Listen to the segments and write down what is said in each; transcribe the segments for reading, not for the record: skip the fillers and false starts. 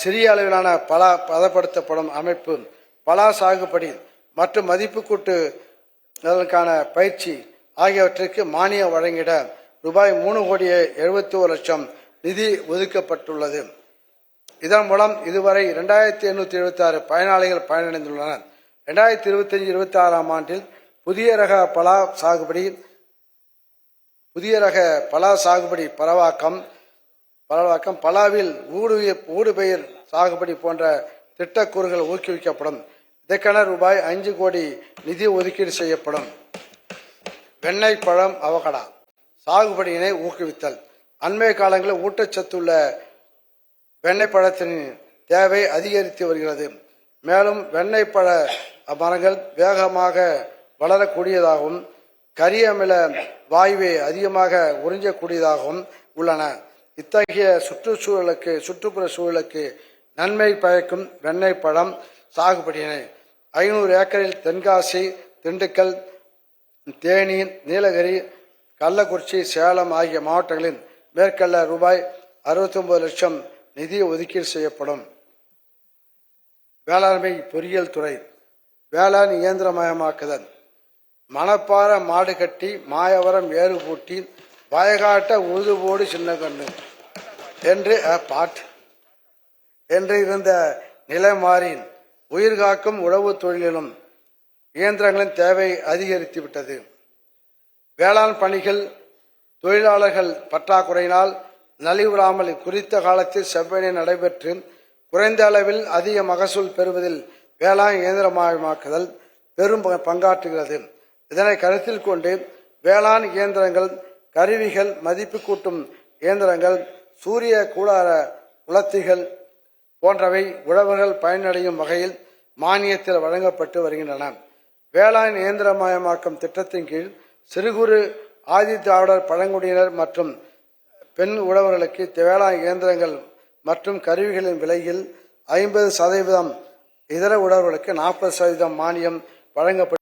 சிறிய அளவிலான பலா பதப்படுத்தப்படும் அமைப்பு, பலா சாகுபடி மற்றும் மதிப்பு கூட்டுதலுக்கான பயிற்சி ஆகியவற்றிற்கு மானியம் வழங்கிட ரூபாய் 3,71,00,000 நிதி ஒதுக்கப்பட்டுள்ளது. இதன் மூலம் இதுவரை 2876 பயனாளிகள் பயனடைந்துள்ளனர். 2025-26 ஆண்டில் புதிய ரக பலா சாகுபடி பரவாக்கம், பலாவில் ஊடுபயிர் சாகுபடி போன்ற திட்டக்கூறுகள் ஊக்குவிக்கப்படும். இதற்கென ரூபாய் 5 கோடி நிதி ஒதுக்கீடு செய்யப்படும். வெண்ணெய் பழம் அவகடா சாகுபடியினை ஊக்குவித்தல். அண்மை காலங்களில் ஊட்டச்சத்துள்ள வெண்ணெய் பழத்தின் தேவை அதிகரித்து வருகிறது. மேலும் வெண்ணெய் பழ மரங்கள் வேகமாக வளரக்கூடியதாகவும் கரியமில வாயுவை அதிகமாக உறிஞ்சக்கூடியதாகவும் உள்ளன. இத்தகைய சுற்றுப்புற சூழலுக்கு நன்மை பயக்கும் வெண்ணெய் பழம் சாகுபடியினை 500 ஏக்கரில் தென்காசி, திண்டுக்கல், தேனி, நீலகிரி, கள்ளக்குறிச்சி, சேலம் ஆகிய மாவட்டங்களில் மேற்கொள்ள ரூபாய் 69 லட்சம் நிதி ஒதுக்கீடு செய்யப்படும். வேளாண்மை பொறியியல் துறை வேளாண் இயந்திரமயமாக்குதல். மணப்பாற மாடு கட்டி மாயவரம் ஏறு பூட்டி வயகாட்ட உழுதுபோடு சின்ன கண்ணு என்று இருந்த நிலை மாறி உயிர்காக்கும் உழவு தொழிலிலும் இயந்திரங்களின் தேவை அதிகரித்துவிட்டது. வேளாண் பணிகள் தொழிலாளர்கள் பற்றாக்குறையினால் நலிவுறாமல் குறித்த காலத்தில் செவ்வனே நடைபெற்று குறைந்த அளவில் அதிக மகசூல் பெறுவதில் வேளாண் இயந்திரமயமாக்குதல் பெரும் பங்காற்றுகிறது. இதனை கருத்தில் கொண்டு வேளாண் இயந்திரங்கள், கருவிகள், மதிப்பு கூட்டும் இயந்திரங்கள், சூரிய கூடார உலர்த்திகள் போன்றவை உழவர்கள் பயனடையும் வகையில் மானியத்தில் வழங்கப்பட்டு வருகின்றன. வேளாண் இயந்திரமயமாக்கும் திட்டத்தின் கீழ் சிறு குறு ஆதி திராவிடர் பழங்குடியினர் மற்றும் பெண் உழவர்களுக்கு வேளாண் இயந்திரங்கள் மற்றும் கருவிகளின் விலையில் 50%, இதர உழவர்களுக்கு 40% மானியம் வழங்கப்பட்டு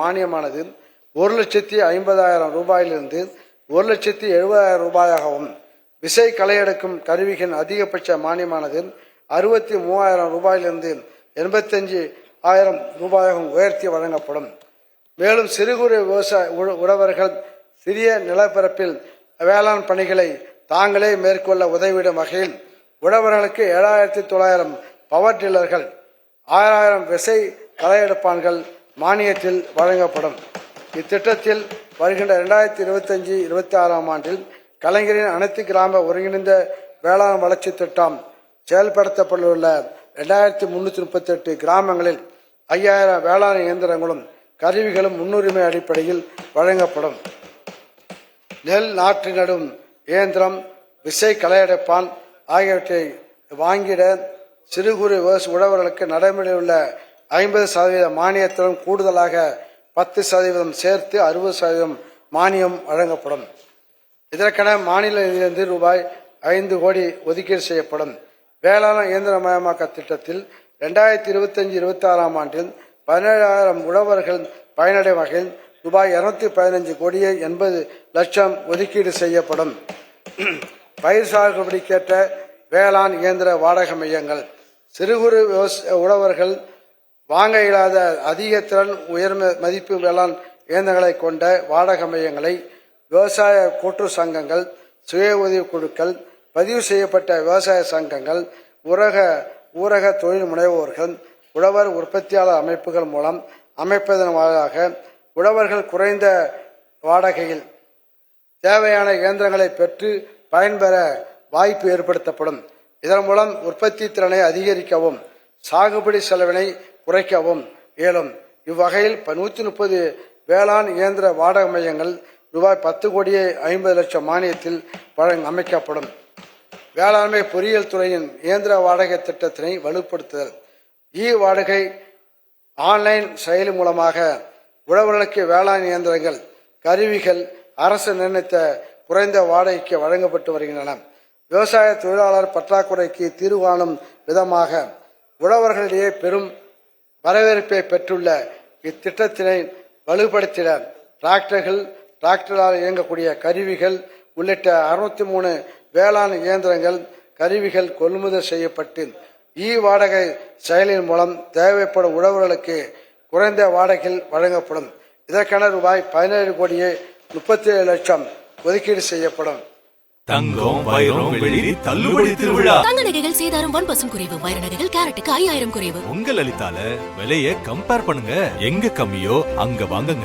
மானியமானது 1,50,000 ரூபாயிலிருந்து 1,70,000 ரூபாயாகவும், விசை களையெடுக்கும் கருவிகளின் அதிகபட்ச மானியமானது 63,000 ரூபாயிலிருந்து 85,000 ரூபாயாகவும் உயர்த்தி வழங்கப்படும். மேலும் சிறு குறு உழவர்கள் சிறிய நிலப்பரப்பில் வேளாண் பணிகளை தாங்களே மேற்கொள்ள உதவிடும் வகையில் உழவர்களுக்கு 7,900 பவர் டில்லர்கள், 6,000 விசை களையெடுப்பான்கள் மானியத்தில் வழங்கப்படும். இத்திட்டத்தில் வருகின்ற 2025-26 ஆண்டில் கலைஞரின் அனைத்து கிராம ஒருங்கிணைந்த வேளாண் வளர்ச்சி திட்டம் செயல்படுத்தப்பட்டுள்ள 2338 கிராமங்களில் 5,000 வேளாண் இயந்திரங்களும் கருவிகளும் முன்னுரிமை அடிப்படையில் வழங்கப்படும். நெல் நாற்று நடும் இயந்திரம், விசை களையெடுப்பான் ஆகியவற்றை வாங்கிட சிறு குறு உழவர்களுக்கு நடைமுறையில் உள்ள 50% மானியத்துடன் கூடுதலாக 10% சேர்த்து 60% மானியம் வழங்கப்படும். இதற்கென மாநில நிதியிலிருந்து ரூபாய் 5 கோடி ஒதுக்கீடு செய்யப்படும். வேளாண் இயந்திரமயமாக்க திட்டத்தில் 2025-26 ஆண்டில் 17,000 உழவர்கள் பயனடையும் வகையில் ரூபாய் 215 கோடியே 80 லட்சம் ஒதுக்கீடு செய்யப்படும். பயிர் சாகுபடிக்கேற்ற வேளாண் இயந்திர வாடகை மையங்கள். சிறு குறு உழவர்கள் வாங்க இயலாத அதிக திறன் உயர் மதிப்பு வேளாண் இயந்திரங்களை கொண்ட வாடகை மையங்களை விவசாய கூட்டு சங்கங்கள், சுய உதவி குழுக்கள், பதிவு செய்யப்பட்ட விவசாய சங்கங்கள், ஊரக தொழில் முனைவோர்கள், உழவர் உற்பத்தியாளர் அமைப்புகள் மூலம் அமைப்பதன் வாயிலாக உழவர்கள் குறைந்த வாடகையில் தேவையான இயந்திரங்களை பெற்று பயன்பெற வாய்ப்பு ஏற்படுத்தப்படும். இதன் மூலம் உற்பத்தி திறனை அதிகரிக்கவும் சாகுபடி செலவினை குறைக்கவும் இயலும். இவ்வகையில் 130 வேளாண் இயந்திர வாடகை மையங்கள் ரூபாய் 10 கோடியே 50 லட்சம் மானியத்தில் அமைக்கப்படும். வேளாண்மை பொறியியல் துறையின் இயந்திர வாடகை திட்டத்தினை வலுப்படுத்துதல். வாடகை ஆன்லைன் செயலி மூலமாக உழவர்களுக்கு வேளாண் இயந்திரங்கள், கருவிகள் அரசு நிர்ணயித்த குறைந்த வாடகைக்கு வழங்கப்பட்டு வருகின்றன. விவசாய தொழிலாளர் பற்றாக்குறைக்கு தீர்வு காணும் விதமாக உழவர்களிடையே பெரும் வரவேற்பை பெற்றுள்ள இத்திட்டத்தினை வலுப்படுத்திட டிராக்டர்களால் இயங்கக்கூடிய கருவிகள், உள்ளிட்ட 603 வேளாண் இயந்திரங்கள் கருவிகள் கொள்முதல் செய்யப்பட்டு வாடகை செயலின் மூலம் தேவைப்படும் உழவர்களுக்கு குறைந்த வாடகையில் வழங்கப்படும். இதற்கென ரூபாய் 17,37,00,000 ஒதுக்கீடு செய்யப்படும். தங்கம், வைரம், வெள்ளி தள்ளுபடி திருவிழா. தங்க நகைகள் சேதாரம் 1% குறைவு. வைர நகைகள் கேரட்டுக்கு 5000 குறைவு. உங்க லலிதால விலையை கம்பேர் பண்ணுங்க. எங்க கம்மியோ அங்க வாங்குங்க.